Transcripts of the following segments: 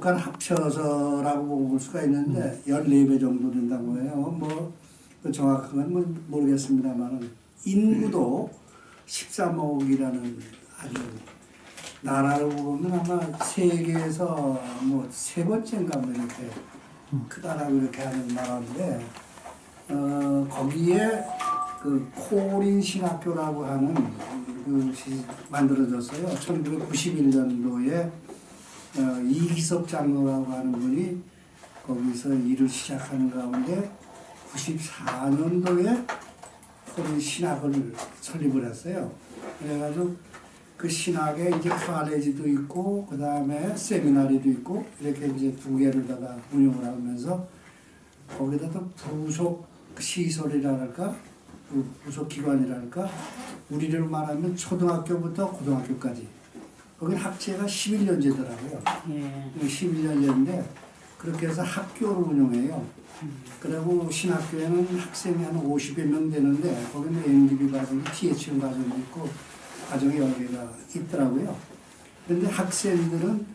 북한 합쳐서라고 볼 수가 있는데 14배 정도 된다고 해요. 뭐 정확한 건 모르겠습니다만 인구도 13억이라는 아주 나라로 보면 아마 세계에서 뭐 세 번째인가 뭐 이렇게 크다라고 이렇게 하는 나라인데 거기에 그 코린 신학교라고 하는 그것이 만들어졌어요. 1991년도에 이기섭 장로라고 하는 분이 거기서 일을 시작하는 가운데 94년도에 코린 신학을 설립을 했어요. 그래가지고 그 신학에 이제 칼레지도 있고 그 다음에 세미나리도 있고 이렇게 이제 두 개를 다가 운영을 하면서 거기다 또 부속 시설이랄까 부속 기관이랄까 우리를 말하면 초등학교부터 고등학교까지 거기 학제가 11년제더라고요. 11년제인데 그렇게 해서 학교를 운영해요. 그리고 신학교에는 학생이 한 50여 명 되는데 거기는 MDB 과정이 THM 과정도 있고 과정이 여러 개가 있더라고요. 그런데 학생들은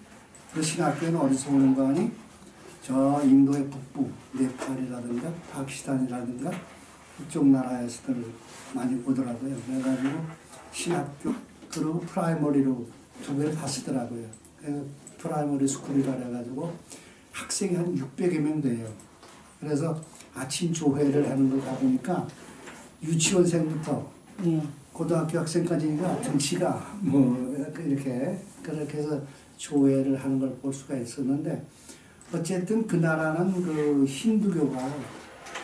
그 신학교에는 어디서 오는가 하니 저 인도의 북부, 네팔이라든가 파키스탄이라든가 이쪽 나라에서들 많이 오더라고요. 그래가지고 신학교 그리고 프라이머리로 두 개를 다 쓰더라고요. 그래서 프라이머리 스쿨이라 해가지고 학생이 한 600여 명 돼요. 그래서 아침 조회를 하는 걸 가보니까 유치원생부터 고등학교 학생까지가 등치가 뭐 이렇게 그렇게 해서 조회를 하는 걸 볼 수가 있었는데 어쨌든 그 나라는 그 힌두교가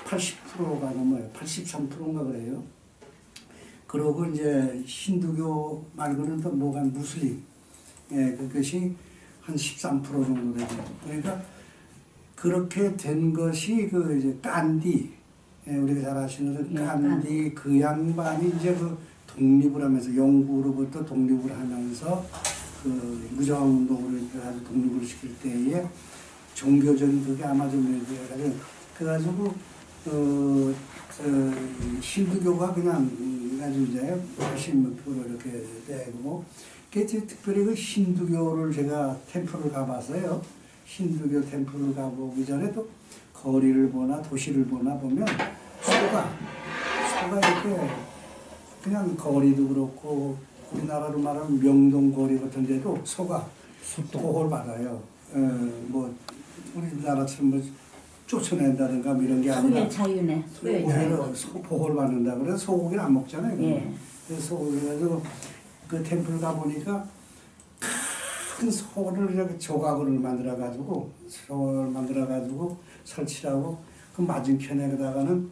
80%가 넘어요. 83%인가 그래요. 그러고 이제 힌두교 말고는 또 뭐가 무슬림, 그것이 한 13% 정도 되죠. 그러니까 그렇게 된 것이 그 이제 깐디, 우리가 잘 아시는 깐디 그 양반이 이제 그 독립을 하면서 영구로부터 독립을 하면서 그 무장운동을 해가지고 독립을 시킬 때에 종교적인 그게 아마 좀 그래가지고 힌두교가 그냥 아주 이제 80% 이렇게 되고 특별히 그 힌두교를 제가 템플을 가봤어요. 힌두교 템플을 가보기 전에 또 거리를 보나 도시를 보나 보면 소가 이렇게 그냥 거리도 그렇고 우리나라로 말하면 명동거리 같은 데도 소가 보호를 받아요. 뭐 우리나라처럼 뭐 쫓아낸다든가 뭐 이런 게 아니라 자유네. 소 보호를 받는다. 그래서 소고기를 안 먹잖아요. 그래서 그래가지고 그 템플 가보니까 큰 소를 이렇게 조각으로 만들어가지고 설치하고 그 맞은편에다가는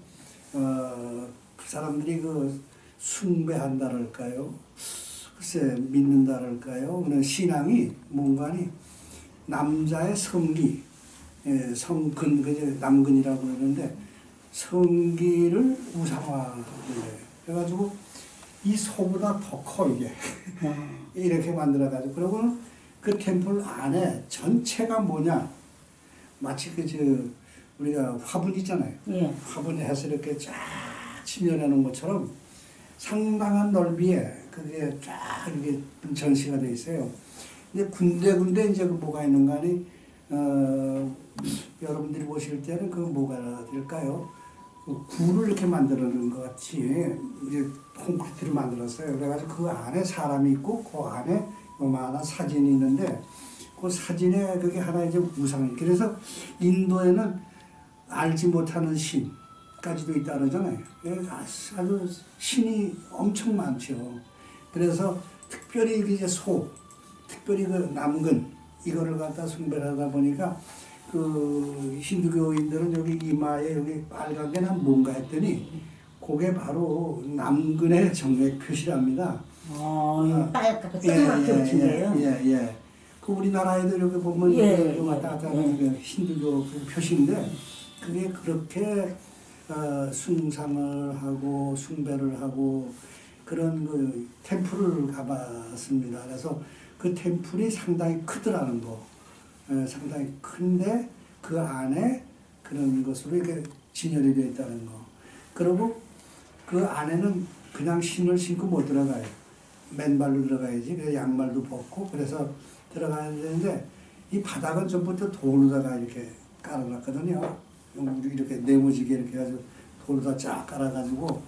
그 사람들이 그 숭배한다랄까요? 글쎄 믿는다랄까요? 그런 신앙이 뭔가니 남자의 성기, 성근, 그제 남근이라고 그러는데 성기를 우상화하는 거예요. 그래가지고 이 소보다 더 커 이게 이렇게 만들어가지고 그러고는 그 템플 안에 전체가 뭐냐 마치 그 우리가 화분 있잖아요. 화분에 해서 이렇게 쫙 침연해 놓은 것처럼 상당한 넓이에 그게 쫙 이렇게 전시가 돼 있어요. 근데 군데군데 이제 그 뭐가 있는가 하니 여러분들이 보실 때는 그 뭐가 될까요? 그 굴을 이렇게 만들어 놓은 것 같이 이제 콘크리트를 만들었어요. 그래가지고 그 안에 사람이 있고 그 안에 요만한 사진이 있는데 그 사진에 그게 하나 이제 우상이. 그래서 인도에는 알지 못하는 신까지도 있다 그러잖아요. 아주 신이 엄청 많죠. 그래서 특별히 이제 특별히 그 남근 이거를 갖다 숭배를 하다 보니까 그 힌두교인들은 여기 이마에 여기 빨간 게 난 뭔가 했더니 그게 바로 남근의 정맥 표시랍니다. 빨갛게 조그맣게 붙인 거예요? 그 우리나라 애들 여기 보면 왔다 갔다 하는 힌두교 그 표시인데 그게 그렇게 숭상을 하고 숭배를 하고 그런 그 템플을 가봤습니다. 그래서 그 템플이 상당히 크더라는 거. 상당히 큰데 그 안에 그런 것으로 이렇게 진열이 되어 있다는 거. 그리고 그 안에는 그냥 신을 신고 못 들어가요. 맨발로 들어가야지. 그래서 양말도 벗고 그래서 들어가야 되는데 이 바닥은 전부터 돌로다가 이렇게 깔아놨거든요. 이렇게 네모지게 이렇게 해가지고 돌로다 쫙 깔아가지고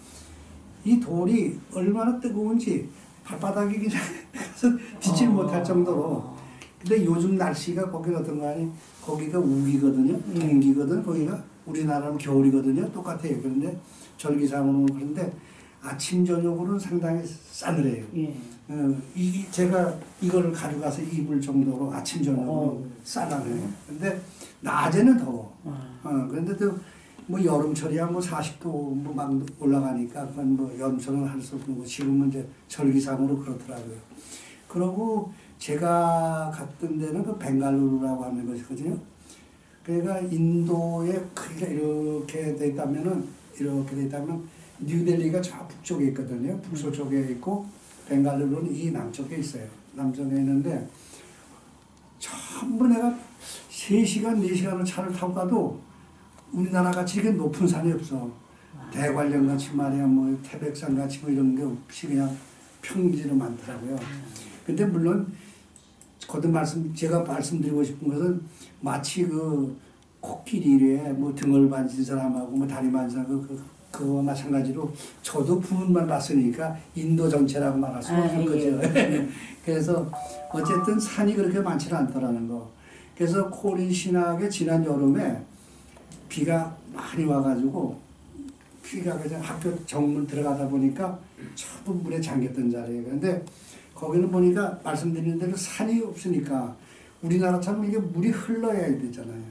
이 돌이 얼마나 뜨거운지 발바닥이 그냥 가서 딛질 못할 정도로. 근데 요즘 날씨가 거기는 어떤가 하니 거기가 우기거든요. 동기거든. 거기가 우리나라는 겨울이거든요. 똑같아요. 그런데 절기상으로는 그런데 아침 저녁으로는 상당히 싸늘해요. 예. 제가 이걸 가져가서 입을 정도로 아침 저녁으로 싸늘해요. 근데 낮에는 더워. 그런데 또 뭐 여름철이야 뭐 40도 뭐 막 올라가니까 그건 뭐 여름철은 할 수 없고 지금은 이제 절기상으로 그렇더라고요. 그러고 제가 갔던 데는 그 벵갈루루라고 하는 것이거든요. 그러니까 인도에 크기가 이렇게 돼 있다면 뉴델리가 저 북쪽에 있거든요. 북서쪽에 있고 벵갈루루는 이 남쪽에 있어요. 남쪽에 있는데 전부 내가 3시간, 4시간을 차를 타고 가도 우리나라 같이 이렇게 높은 산이 없어. 대관령 같이 말이야, 뭐 태백산 같이 뭐 이런 게 없이 그냥 평지로 많더라고요. 근데 물론 제가 말씀드리고 싶은 것은 마치 그 코끼리에 뭐 등을 만진 사람하고 뭐 다리 만진 사람 그거와 마찬가지로 저도 부분만 봤으니까 인도 전체라고 말할 수 없는 거죠. 그래서 어쨌든 산이 그렇게 많지는 않더라는 거. 그래서 코린 신학의 지난 여름에 비가 많이 와가지고 비가 그냥 학교 정문 들어가다 보니까 전부 물에 잠겼던 자리예요. 그런데 거기는 보니까 말씀드린 대로 산이 없으니까 우리나라처럼 이게 물이 흘러야 되잖아요.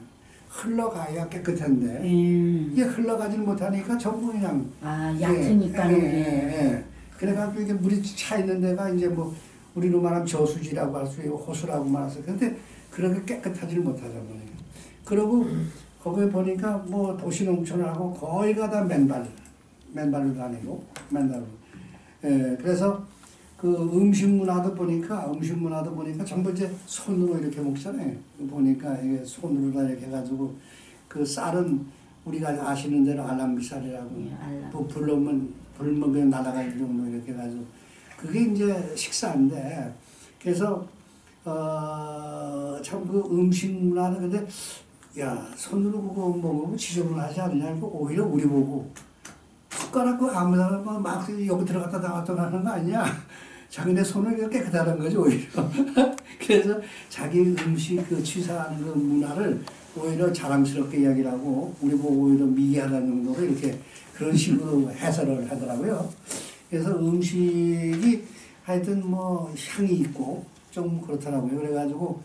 흘러가야 깨끗한데 이게 흘러가지는 못하니까 전부 그냥 얕으니까 그래가지고 이게 물이 차 있는 데가 이제 뭐 우리로 말하면 저수지라고 할 수 있고 호수라고 말해서 근데 그렇게 깨끗하지를 못하잖아요. 그리고 거기 보니까 뭐 도시농촌하고 거의가 다 맨발로 다니고 맨발로. 그래서 그 음식 문화도 보니까 전부 이제 손으로 이렇게 먹잖아요. 보니까 이게 손으로 다 이렇게 해가지고 그 쌀은 우리가 아시는 대로 알람비쌀이라고 또 불러면 그냥 날아갈 정도 이렇게 해가지고 그게 이제 식사인데 그래서 참 그 음식 문화는 근데 야 손으로 그거 먹으면 지저분하지 않느냐 고 오히려 우리 보고 숟가락 그 아무나 막 여기 들어갔다 나왔다 하는 거 아니냐. 자기네 손을 이렇게 깨끗하다는 거죠, 오히려. 그래서 자기 음식 그 취사하는 그 문화를 오히려 자랑스럽게 이야기를 하고, 우리 보고 오히려 미개하다는 정도로 이렇게 그런 식으로 해설을 하더라고요. 그래서 음식이 하여튼 뭐 향이 있고 좀 그렇더라고요. 그래가지고,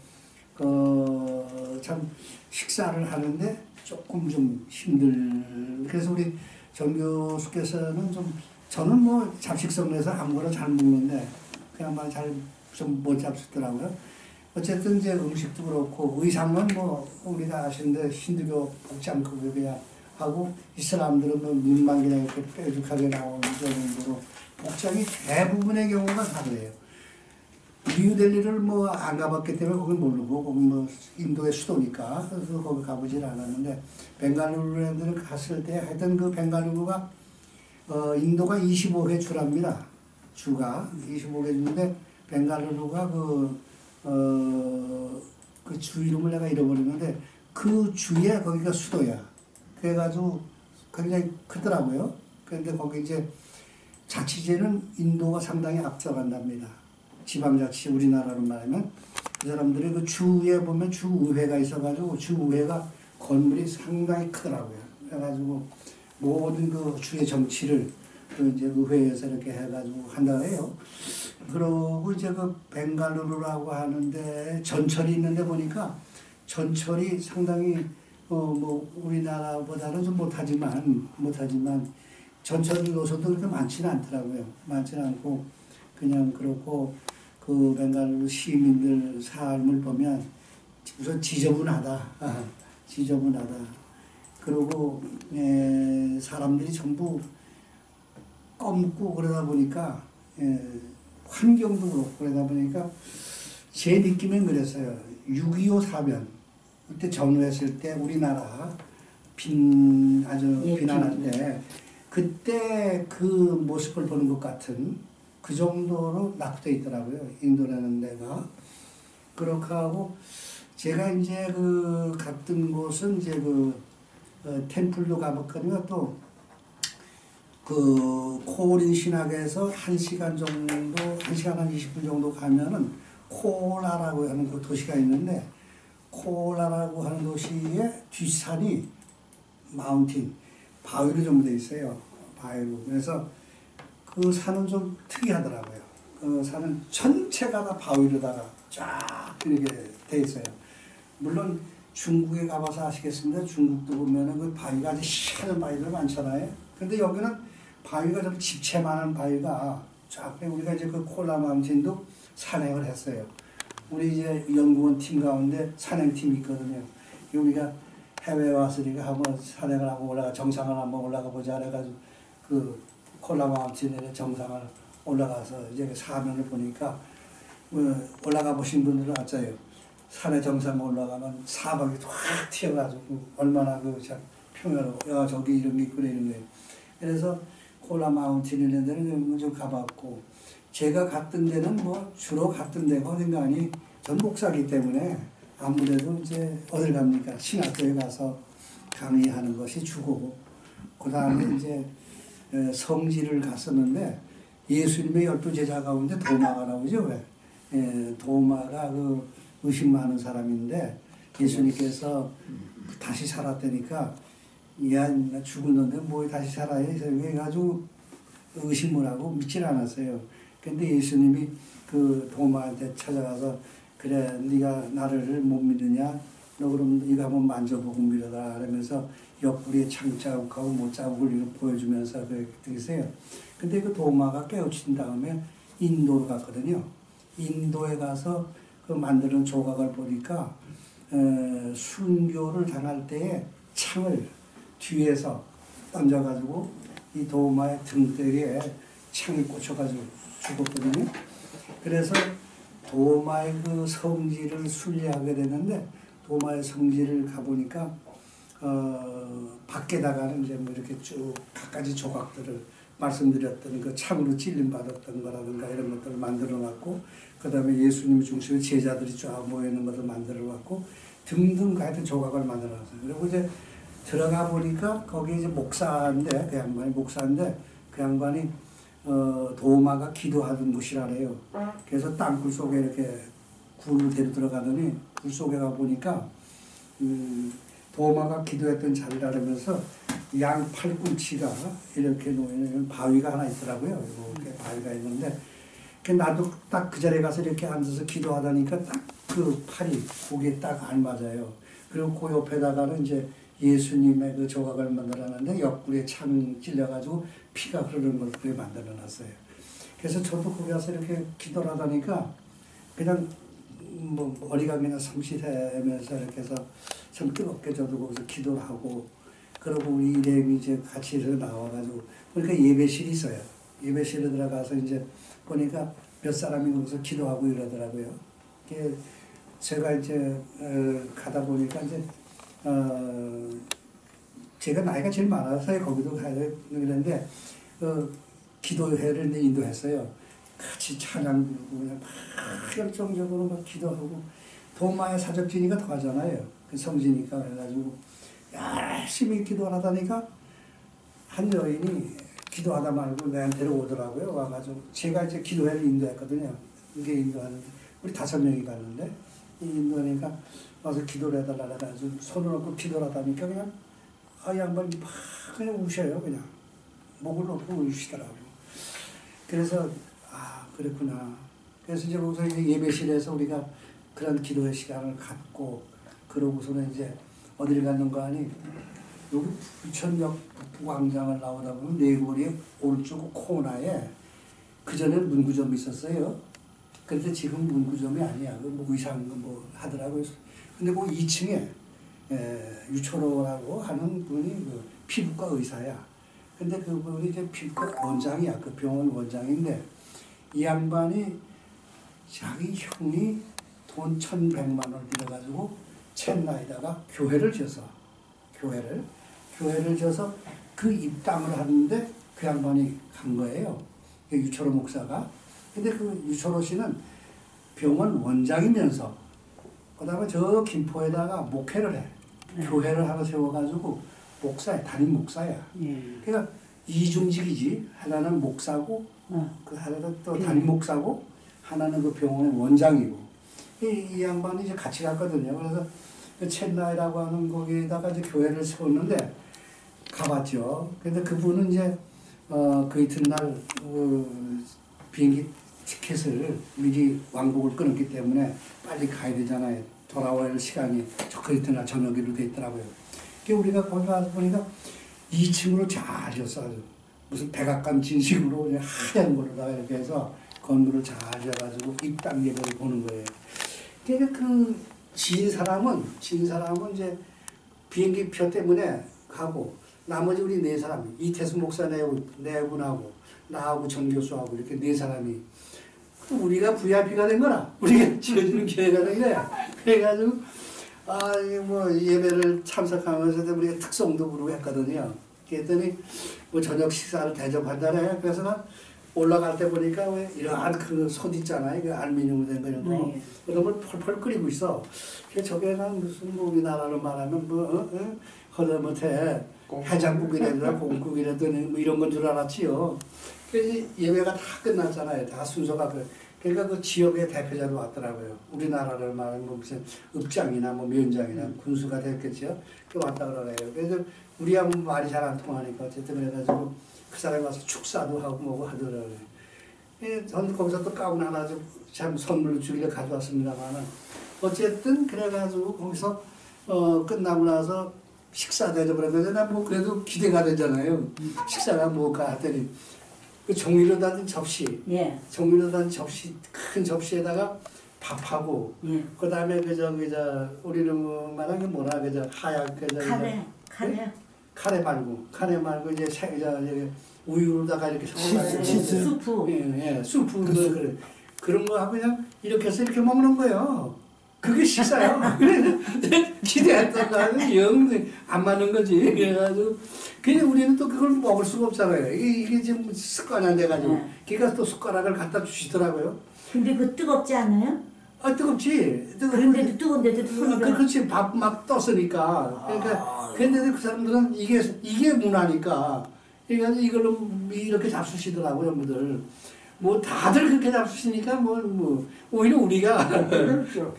참 식사를 하는데 조금 좀 그래서 우리 정 교수께서는 저는 뭐 잡식성 내서 아무거나 잘 먹는데 그냥 말 잘 좀 못 잡수더라고요. 어쨌든 이제 음식도 그렇고 의상은 뭐 우리가 아시는데 힌두교 복장 그거야 하고 이슬람들은 뭐 눈만 그냥 이렇게 뾰족하게 나오는 정도로 복장이 대부분의 경우가 다 그래요. 뉴델리를 뭐 안 가봤기 때문에 거긴 모르고 거기 뭐 인도의 수도니까 그래서 거기 가보질 않았는데 벵갈루루를 갔을 때 하여튼 그 벵갈루루가 인도가 25개 주랍니다. 주가 25개 주인데 벵갈루루가 그 주 이름을 내가 잃어버렸는데 그 주에 거기가 수도야. 그래가지고 굉장히 크더라고요. 그런데 거기 이제 자치제는 인도가 상당히 앞서간답니다. 지방자치 우리나라로 말하면 그 사람들이 그 주에 보면 주의회가 있어가지고 주의회가 건물이 상당히 크더라고요. 그래가지고 모든 그 주의 정치를 그 이제 의회에서 이렇게 해가지고 한다고 해요. 그러고 이제 그 벵갈루루라고 하는데 전철이 있는데 보니까 전철이 상당히 뭐 우리나라보다는 좀 못하지만 전철 노선도 그렇게 많지는 않더라고요. 많지는 않고 그냥 그렇고 그 벵갈루루 시민들 삶을 보면 우선 지저분하다. 그리고 사람들이 전부 검고 그러다 보니까 환경도 그렇고 그러다 보니까 제 느낌은 그랬어요. 6.25 사변 그때 전후했을 때 우리나라 아주 비난할 때 그때 그 모습을 보는 것 같은 그 정도로 낙후돼 있더라고요. 인도라는 데가. 그렇게 하고 제가 이제 그 갔던 곳은 이제 템플도 가봤거든요. 또 그 코린 신학에서 1시간 정도, 1시간 한 20분 정도 가면은 코라라고 하는 그 도시가 있는데, 코라라고 하는 도시의 뒷산이 마운틴, 바위로 전부 돼 있어요. 바위로. 그래서 그 산은 좀 특이하더라고요. 그 산은 전체가 다 바위로다가 쫙 이렇게 돼 있어요. 물론 중국에 가봐서 아시겠습니다. 중국도 보면은 그 바위가 아주 희한한 바위들 많잖아요. 근데 여기는 바위가 좀 집채만한 바위가 쫙, 우리가 이제 그 콜라 마운틴도 산행을 했어요. 우리 이제 연구원 팀 가운데 산행팀이 있거든요. 우리가 해외 왔으니까 한번 산행을 하고 정상을 한번 올라가 보자. 그래가지고 그 콜라 마운틴의 정상을 올라가서 이제 사면을 보니까 올라가 보신 분들은 알아요. 산의 정상 올라가면 사방이 확 튀어가지고 얼마나 참 평화로워. 야, 저기 이런 게 있구나 이런 거예요. 그래서 콜라 마운틴 이런 데는 좀 가봤고, 제가 갔던 데는 주로 갔던 데가 어딘가 하니 전 목사기 때문에 아무래도 이제 어딜 갑니까? 신학교에 가서 강의하는 것이 주고고, 그 다음에 이제 성지를 갔었는데, 예수님의 12제자 가운데 도마가 나오죠, 왜? 도마가 의심 많은 사람인데, 예수님께서 다시 살았다니까, 야, 나 죽었는데 뭐 다시 살아야 해가지고 의심을 하고 믿질 않았어요. 근데 예수님이 그 도마한테 찾아가서, 그래, 네가 나를 못 믿느냐? 너 그럼 이거 한번 만져보고 믿어라. 그러면서 옆구리에 창자국하고 못자국을 보여주면서 그랬어요. 근데 그 도마가 깨우친 다음에 인도로 갔거든요. 인도에 가서 그 만드는 조각을 보니까 순교를 당할 때에 창을 뒤에서 던져가지고 이 도마의 등대에 창이 꽂혀가지고 죽었거든요. 그래서 도마의 그 성지를 순례하게 되는데, 도마의 성지를 가보니까 밖에다가는 이제 이렇게 쭉 갖가지 조각들을 말씀드렸던 그 창으로 찔림 받았던 거라든가 이런 것들을 만들어 놨고, 그 다음에 예수님 중심에 제자들이 쫙 모여 있는 것을 만들어 놨고 등등 하여튼 조각을 만들어 놨어요. 그리고 이제 들어가 보니까 거기 이제 목사인데, 그 양반이 목사인데, 그 양반이 도마가 기도하던 곳이라래요. 그래서 땅굴 속에 이렇게 굴을 데려 들어가더니 굴 속에 가 보니까 도마가 기도했던 자리라면서 양 팔꿈치가 이렇게 놓이는 바위가 하나 있더라고요. 이렇게 바위가 있는데, 나도 딱 그 자리에 가서 이렇게 앉아서 기도하다니까 딱 그 팔이 거기에 딱 알맞아요. 그리고 그 옆에다가는 이제 예수님의 그 조각을 만들어놨는데 옆구리에 창 찔려가지고 피가 흐르는 걸 그렇게 만들어놨어요. 그래서 저도 거기 가서 이렇게 기도를 하다니까 그냥 머리가 그냥 섬찟하면서 이렇게 해서 참 뜨겁게 저도 거기서 기도를 하고, 그러고 우리 일행이 이제 같이 나와가지고 그러니까 예배실이 있어요. 예배실에 들어가서 이제 보니까 몇 사람이 거기서 기도하고 이러더라고요. 제가 이제 가다 보니까 이제 제가 나이가 제일 많아서 거기도 가야 되는데 기도회를 인도했어요. 같이 찬양 부르고 그냥 막 열정적으로 막 기도하고, 도마의 사적지니까 더 하잖아요. 그 성지니까. 그래가지고 열심히 기도하다니까 한 여인이 기도하다 말고 내한테로 오더라고요. 와가지고 제가 이제 기도회를 인도했거든요. 이게 인도하는 우리 5명이 갔는데, 인도하니까 와서 기도를 해달라 해가지고 손을 놓고 기도를 하다니까 그냥 양반이 막 그냥 우셔요. 그냥 목을 놓고 우시더라고요. 그래서 그랬구나. 그래서 이제 거기서 예배실에서 우리가 그런 기도의 시간을 갖고, 그러고서는 이제 어디를 갔는가 하니 여기 부천역 북부광장을 나오다 보면 네거리에 오른쪽 코너에 그전에 문구점이 있었어요. 그런데 지금 문구점이 아니야. 의상 하더라고요. 근데 그 2층에 유철호라고 하는 분이 피부과 의사야. 근데 그분이 이제 피부과 원장이야. 그 병원 원장인데, 이 양반이 자기 형이 돈 1,100만 원을 들여가지고 첸나이다가 교회를 지어서 그 입당을 하는데 그 양반이 간 거예요. 유철호 목사가. 근데 그 유철호 씨는 병원 원장이면서 그다음에 저 김포에다가 목회를 해. 교회를 하나 세워가지고 목사야, 담임 목사야. 그러니까 이중직이지. 하나는 목사고, 그 하나는 또 담임 목사고, 하나는 그 병원의 원장이고. 이 양반이 이제 같이 갔거든요. 그래서 그 첸나이라고 하는 거기에다가 이제 교회를 세웠는데 가봤죠. 근데 그분은 이제 그 이튿날 비행기 티켓을 미리 왕복을 끊었기 때문에 빨리 가야 되잖아요. 돌아와야 할 시간이 그 이튿날 저녁으로 돼 있더라고요. 그러니까 우리가 거기 가서 보니까 2층으로 잘 지었어. 아주. 무슨 백악관 진식으로 그냥 하얀 거로다가 이렇게 해서 건물을 잘 지어가지고 입당 예배를 보는 거예요. 그러니까 그 지인 사람은 이제 비행기 표 때문에 가고 나머지 우리 네 사람 이태수 목사 네 분하고 나하고 전 교수하고 이렇게 네 사람이 또 우리가 VIP가 된 거라 우리가 지어주는 기회가 된 거야. 그래가지고 뭐 예배를 참석하면서 우리가 특송도 부르고 했거든요. 그랬더니 뭐 저녁 식사를 대접한다네. 그래서 난 올라갈 때 보니까 왜 이러한 그 솥 있잖아요. 그 알루미늄으로 된 거 이런 거. 그런 걸 펄펄 끓이고 있어. 저게는 무슨 뭐 우리나라로 말하면 뭐 허다못해 해장국이라든가 공국이라든가 뭐 이런 건 줄 알았지요. 그래서 예배가 다 끝났잖아요. 다 순서가 그러니까 그 지역의 대표자로 왔더라고요. 우리나라를 말하면 뭐 무슨 읍장이나 뭐 면장이나 군수가 됐겠죠. 그 왔다 그러네요. 그래서 우리하고 말이 잘 안 통하니까 어쨌든 그래가지고 그 사람이 와서 축사도 하고 뭐고 하더라고요. 전 거기서 또 가운 하나 참 선물로 주기를 가져왔습니다만은 어쨌든 그래가지고 거기서 끝나고 나서 식사 대접을 했는데 난 뭐 그래도 기대가 되잖아요. 식사가 뭘까 했더니 그 종이로 단 접시, 종이로 단 접시 큰 접시에다가 밥하고 그 다음에 우리는 뭐 말하는 게 뭐라 그저 하얀 카레 말고 이제 우유로다가 이렇게 섞어가지고 수프 수프 그런 거 하고 그냥 이렇게 해서 이렇게 먹는 거예요. 그게 식사요. 기대했던 거는 영 안 맞는 거지. 그래가지고 그냥 우리는 또 그걸 먹을 수가 없잖아요. 이게 지금 습관이 안 돼가지고. 그러니까 또 숟가락을 갖다 주시더라고요. 근데 그 뜨겁지 않아요? 뜨겁지. 그런데도 뜨거운데도 소리가. 그렇지. 밥 막 떴으니까. 그러니까 근데 그 사람들은 이게 문화니까. 그러니까 이걸로 이렇게 잡수시더라고 전부들. 뭐 다들 그렇게 잡수시니까 뭐 오히려 우리가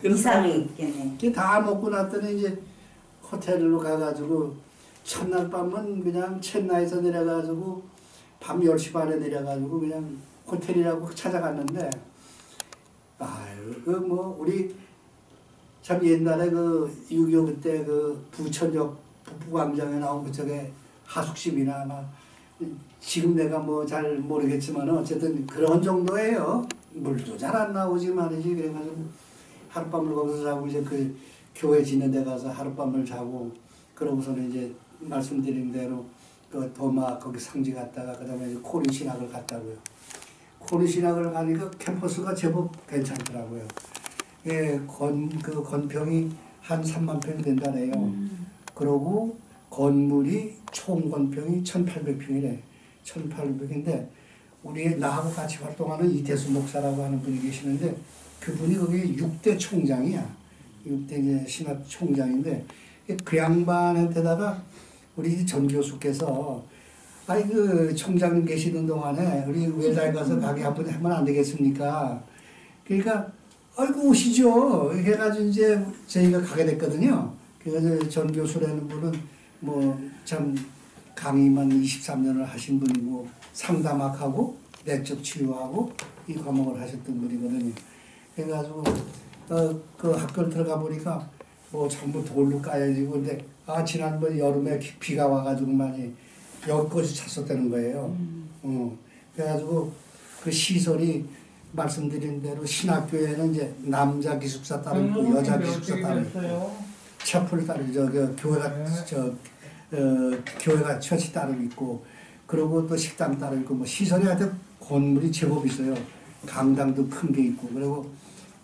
이상이 있겠네. 다 먹고 났더니 이제 호텔로 가가지고 첫날 밤은 그냥 첸나이에서 내려가지고 밤 10시 반에 내려가지고 그냥 호텔이라고 찾아갔는데 그 뭐 우리 참 옛날에 그 6.25 그때 그 부천역 북부광장에 나온 그쪽에 하숙집이나 막 지금 내가 뭐 잘 모르겠지만 어쨌든 그런 정도예요. 물도 잘 안 나오지 말이지. 그래가지고 하룻밤을 거기서 자고 이제 그 교회 지는 데 가서 하룻밤을 자고 그러고서는 이제 말씀드린 대로 그 도마 거기 상지 갔다가 그다음에 코리 신학을 갔다고요. 코리 신학을 가니까 캠퍼스가 제법 괜찮더라고요. 예, 그 건평이 한 3만 평이 된다네요. 그러고 건물이 총 건평이 1,800평이래. 1,800인데 우리 나하고 같이 활동하는 이태수 목사라고 하는 분이 계시는데 그분이 거기 6대 총장이야. 6대 신학 총장인데 그 양반한테다가 우리 전 교수께서 그 총장 계시는 동안에 우리 외달 가서 가게 한번 하면 안 되겠습니까? 그러니까 아이고 오시죠. 해가지고 이제 저희가 가게 됐거든요. 그래서 전 교수라는 분은 뭐 참 강의만 23년을 하신 분이고 상담학하고 내적 치유하고 이 과목을 하셨던 분이거든요. 그래가지고 그 학교를 들어가 보니까 뭐 전부 돌로 까여지고 근데 지난번 여름에 비가 와가지고 많이 여기까지 찼었다는 거예요. 그래가지고 그 시설이 말씀드린 대로 신학교에는 이제 남자 기숙사 따로 있고 여자 기숙사 따로 있고 채플 따로 교회가 처치 따로 있고 그리고 또 식당 따로 있고 뭐 시설이 하여튼 건물이 제법 있어요. 강당도 큰 게 있고 그리고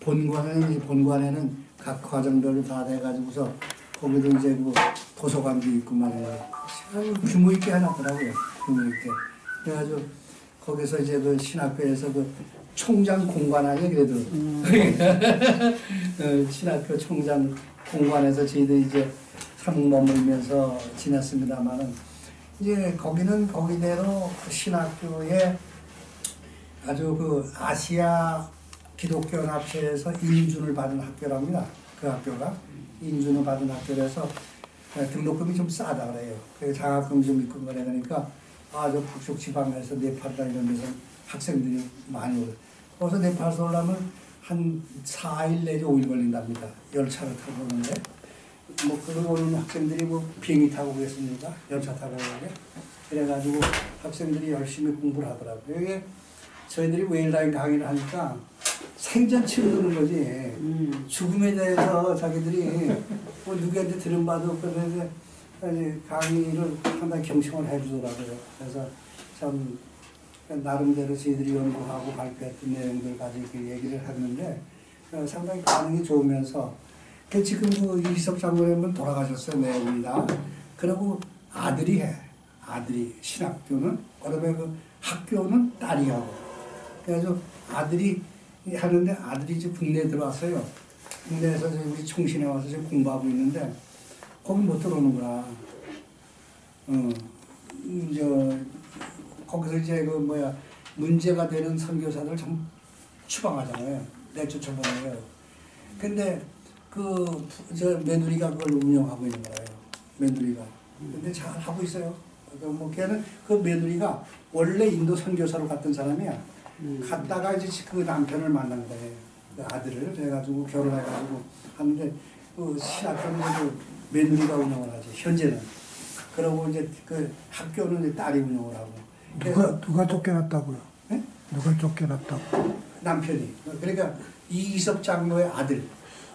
본관에는 각 과정별로 다 돼가지고서 거기도 이제 뭐 도서관도 있고 말이에요. 규모 있게 해놨더라고요. 규모 있게. 그래가지고 거기서 이제 그 신학교에서 그 총장 공관하게 그래도 신학교 총장 공관에서 저희들 이제 한국 머물면서 지냈습니다만은 이제 거기는 거기대로 신학교에 아주 그 아시아 기독교 연합회에서 인준을 받은 학교랍니다. 그 학교가 인준을 받은 학교라서 등록금이 좀 싸다 그래요. 그래서 장학금이 좀 있고 그래 그러니까 아주 북쪽 지방에서 네팔이나 이런 데서 학생들이 많이 오고 거기서 네팔에서 오려면 한 4일 내지 5일 걸린답니다. 열차를 타고 오는데 뭐 그런 오는 학생들이 뭐 비행기 타고 오겠습니까? 열차 타고 오는데 그래가지고 학생들이 열심히 공부를 하더라고요. 이게 저희들이 웨일라인 강의를 하니까 생전 치르는 거지. 죽음에 대해서 자기들이 뭐 누구한테 들은 바도 없고 그래서 강의를 상당히 경청을 해주더라고요. 그래서 참 나름대로 저희들이 연구하고 발표했던 내용들 가지고 얘기를 했는데 상당히 반응이 좋으면서 지금 그 이희섭 장로님은 돌아가셨어요. 내입니다. 그리고 아들이 해. 아들이 신학교는 그다음에 그 학교는 딸이 하고 그래서 아들이 하는데 아들이 이제 국내에 들어왔어요. 국내에서 우리 총신에 와서 지금 공부하고 있는데 거기 못 들어오는구나. 거기서 이제 그 뭐야 문제가 되는 선교사들 좀 추방하잖아요. 내쫓아버려요. 근데 저 며느리가 그걸 운영하고 있는 거예요. 며느리가. 근데 잘 하고 있어요. 뭐 걔는 그 며느리가 원래 인도 선교사로 갔던 사람이야. 갔다가 이제 그 남편을 만난 거예요. 그 아들을 그래가지고 결혼해가지고 하는데 그 신학교는 그 며느리가 운영을 하지 현재는. 그러고 이제 그 학교는 이제 딸이 운영을 하고. 누가 쫓겨났다고요? 네? 누가 쫓겨났다고? 남편이. 그러니까 이희섭 장로의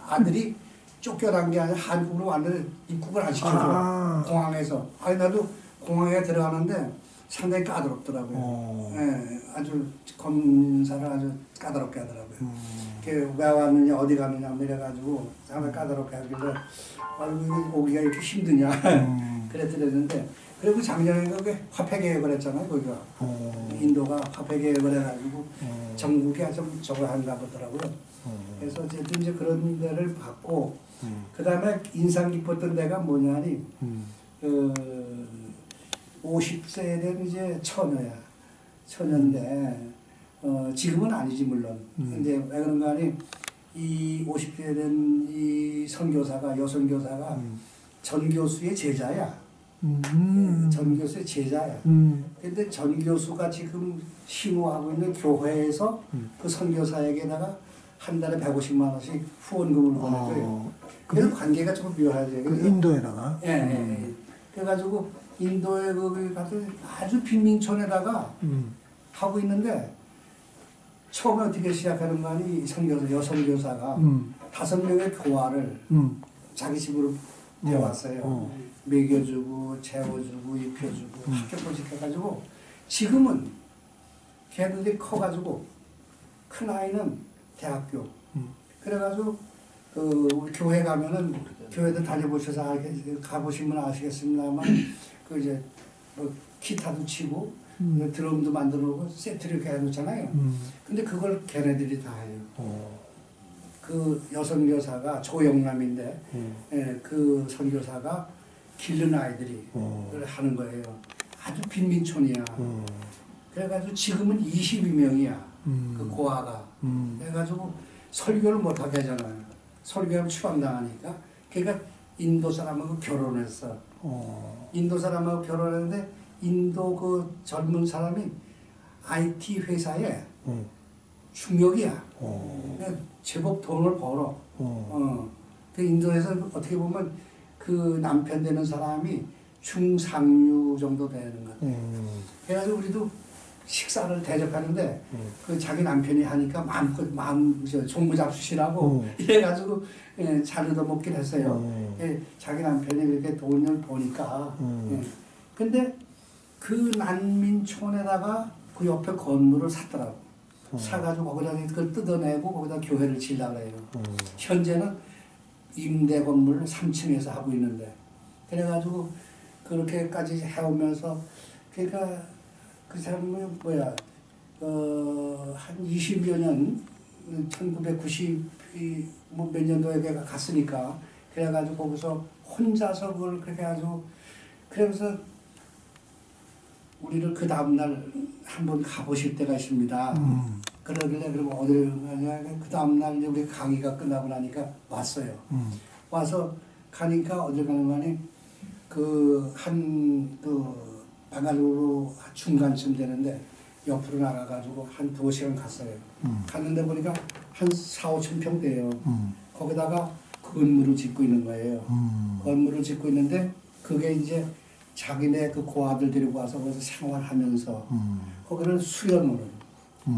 아들이 쫓겨난 게 아니라 한국으로 완전히 입국을 안 시켜줘. 공항에서. 아니 나도 공항에 들어가는데 상당히 까다롭더라고요. 예, 아주 검사를 아주 까다롭게 하더라고요. 왜 왔느냐 어디 가느냐 이래가지고 상당히 까다롭게 하길래 아이고 오기가 이렇게 힘드냐 그랬는데 그리고 작년에 그게 화폐 개혁을 했잖아요. 거기가 인도가 화폐 개혁을 해가지고 전국에 좀 저거 한가 보더라고요. 그래서 어쨌든 이제 그런 데를 봤고 그 다음에 인상 깊었던 데가 뭐냐니 50세에 된 이제 처녀인데 지금은 아니지 물론. 근데 왜 그런가 하니 이 50세에 된 이 선교사가 여선교사가 전 교수의 제자야. 전 교수의 제자야. 근데 전 교수가 지금 신우하고 있는 교회에서 그 선교사에게다가 한 달에 150만 원씩 후원금을 보내줘요. 그래서 관계가 조금 묘하죠. 인도에다가? 예. 그래가지고 인도에 거기 가서 아주 빈민촌에다가 하고 있는데 처음에 어떻게 시작하는 거 아니 여선교사가 5명의 교화를 자기 집으로 데려왔어요. 먹여주고 재워주고 입혀주고 학교포식 해가지고 지금은 걔들이 커가지고 큰 아이는 대학교 그래가지고 우리 교회 가면은 교회도 다녀보셔서 가보시면 아시겠습니다만 그 이제 뭐 기타도 치고 드럼도 만들어 놓고 세트를 이렇게 해놓잖아요. 근데 그걸 걔네들이 다 해요. 그 여선교사가 조영남인데 그 선교사가 기른 아이들이 그걸 하는 거예요. 아주 빈민촌이야. 그래가지고 지금은 22명이야. 그 고아가. 그래가지고 설교를 못하게 하잖아요. 설교하면 추방당하니까. 그러니까 인도 사람하고 결혼했어. 인도 사람하고 결혼했는데 인도 그 젊은 사람이 IT 회사에 중역이야. 제법 돈을 벌어. 그 인도에서 어떻게 보면 그 남편 되는 사람이 중상류 정도 되는 것 같아요. 그래가지고 우리도 식사를 대접하는데 그 자기 남편이 하니까 마음 종무 잡수시라고 이래가지고 잘 얻어먹긴 했어요. 자기 남편이 그렇게 돈을 버니까. 근데 그 난민촌에다가 그 옆에 건물을 샀더라고. 사가지고 거기다 그걸 뜯어내고 거기다 교회를 지으려고 해요. 현재는 임대 건물 3층에서 하고 있는데 그래가지고 그렇게까지 해오면서 그러니까 그 사람은 뭐야 한 20여 년 1990 뭐 몇 년도에 내가 갔으니까 그래가지고 거기서 혼자서 그걸 그렇게 아주 그러면서 우리를 그 다음날 한번 가보실 때가 있습니다. 그러길래 그러면 어디를 가냐 그 다음날 이제 우리 강의가 끝나고 나니까 왔어요. 와서 가니까 어딜 가는 거니 그 방안으로 중간쯤 되는데 옆으로 나가가지고 한 2시간 갔어요. 갔는데 보니까 한 4, 5천 평 돼요. 거기다가 건물을 짓고 있는 거예요. 건물을 짓고 있는데 그게 이제 자기네 그 고아들 데리고 와서 거기서 생활하면서 거기를 수영으로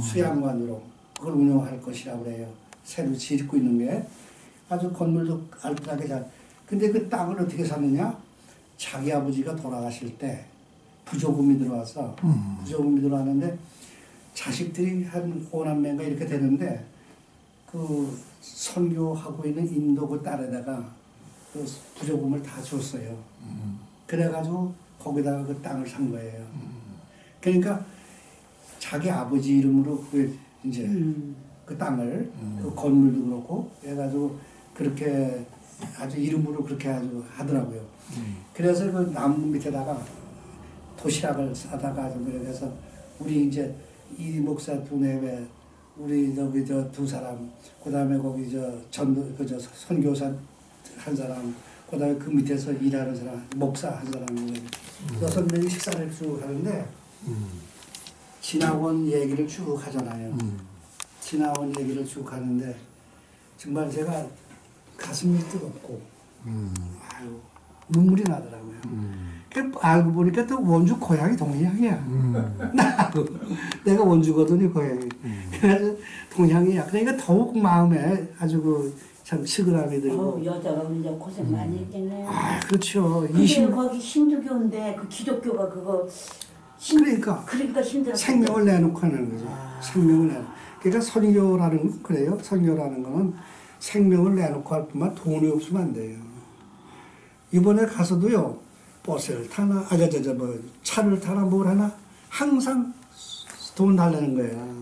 수양관으로 그걸 운영할 것이라고 그래요. 새로 짓고 있는 게 아주 건물도 알뜰하게 잘. 근데 그 땅을 어떻게 샀느냐? 자기 아버지가 돌아가실 때 부조금이 들어와서 부조금이 들어왔는데 자식들이 한 5남매가 이렇게 되는데 그 선교하고 있는 인도 그 딸에다가 그 부조금을 다 줬어요. 그래가지고 거기다가 그 땅을 산 거예요. 그러니까 자기 아버지 이름으로 그 이제 그 땅을 그 건물도 그렇고 해가지고 그렇게 아주 이름으로 그렇게 아주 하더라고요. 그래서 그 나무 밑에다가 도시락을 싸다가 좀 그래서 우리 이제 이 목사 두 내외 우리 저기 저 두 사람 그다음에 거기 저 전도 그저 선교사 한 사람 그다음에 그 밑에서 일하는 사람 목사 한 사람 6명이 식사를 쭉 하는데 지나온 얘기를 쭉 하잖아요. 지나온 얘기를 쭉 하는데 정말 제가 가슴이 뜨겁고 아유 눈물이 나더라고요. 알고 보니까 또 원주 고향이 동양이야. 내가 원주거든요 고향이. 그래서 동양이야. 그러니까 더욱 마음에 아주 그 참 시그람이 들고. 여자가 이제 고생 많이 했겠네요. 아 그렇죠. 근데 거기 힌두교인데 그 기독교가 그거 그러니까 힘들어. 생명을 내놓고 하는 거죠. 생명을 내놓고. 그러니까 선교라는 그래요. 선교라는 거는 생명을 내놓고 할 뿐만 돈이 없으면 안 돼요. 이번에 가서도요. 버스를 타나 뭐 차를 타나 뭘 하나 항상 돈 달라는 거야.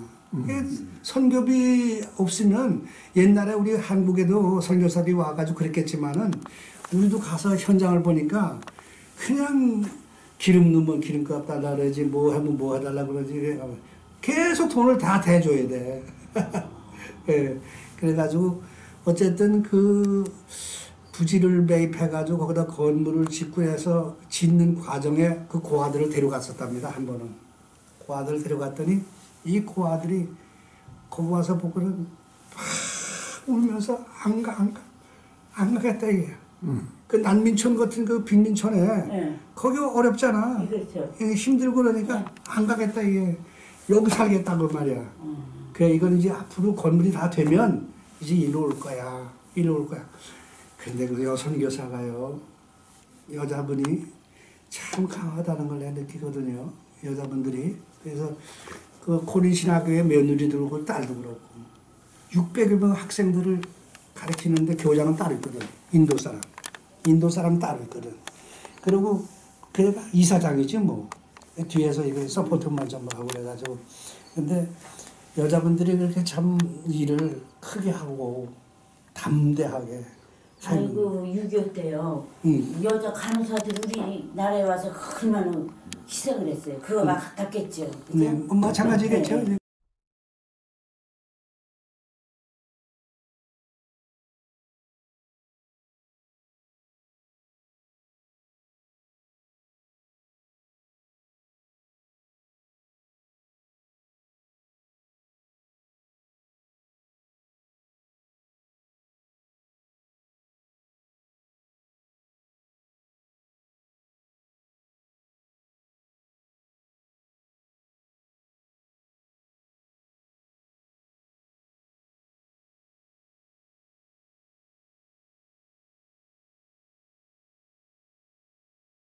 선교비 없으면 옛날에 우리 한국에도 선교사들이 와가지고 그랬겠지만은 우리도 가서 현장을 보니까 그냥 기름 넣으면 기름값 달라 그러지 뭐 하면 뭐 해달라 그러지 계속 돈을 다 대줘야 돼. 예, 그래가지고 어쨌든 그 부지를 매입해가지고 거기다 건물을 짓고 해서 짓는 과정에 그 고아들을 데려갔었답니다. 한 번은 고아들을 데려갔더니 이 고아들이 거기 와서 보고는 막 울면서 안 가겠다 이게. 그 난민촌 같은 그 빈민촌에 네. 거기 어렵잖아. 그렇죠. 힘들고 그러니까 안 가겠다 이게. 여기 살겠다고 말이야. 그래 이건 이제 앞으로 건물이 다 되면 이제 이리로 올 거야. 이리로 올 거야. 근데 그 여선교사가요. 여자분이 참 강하다는 걸 내가 느끼거든요. 여자분들이. 그래서 그 코린신학교의 며느리도 그렇고 딸도 그렇고 600여 명 학생들을 가르치는데 교장은 따로 있거든. 인도 사람 따로 있거든. 그리고 그래가 이사장이지 뭐. 뒤에서 이거 서포트만 좀 하고 그래가지고. 근데 여자분들이 그렇게 참 일을 크게 하고 담대하게. 아이고 6.25 때요. 여자 간호사들이 우리나라에 와서 얼마나 희생을 했어요. 그거가 같았겠죠. 그죠? 네, 마찬가지겠죠. 네.